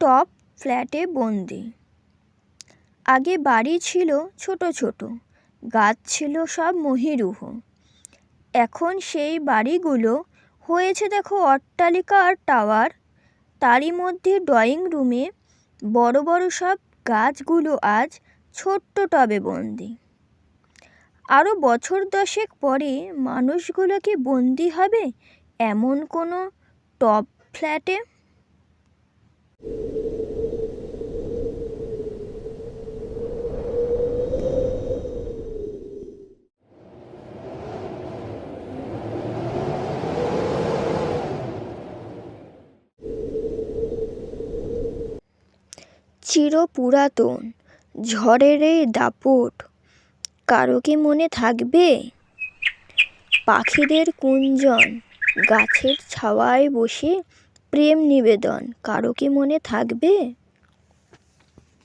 Top ফ্ল্যাটে বন্দি। আগে বাড়ি ছিল ছোট ছোট, গাছ ছিল সব মহিরুহ। এখন সেই বাড়িগুলো হয়েছে দেখো অট্টালিকা আর টাওয়ার। তারই মধ্যে ড্রয়িং রুমে বড় বড় সব গাছগুলো আজ ছোট্ট টবে বন্দি। আরও বছর 10 পরে মানুষগুলো কি বন্দি হবে এমন কোনো টপ ফ্ল্যাটে? চিরপুরাতন ঝড়ের এই দাপট কারো কি মনে থাকবে? পাখিদের কুঞ্জন, গাছের ছাওয়ায় বসে প্রেম নিবেদন কারো কি মনে থাকবে?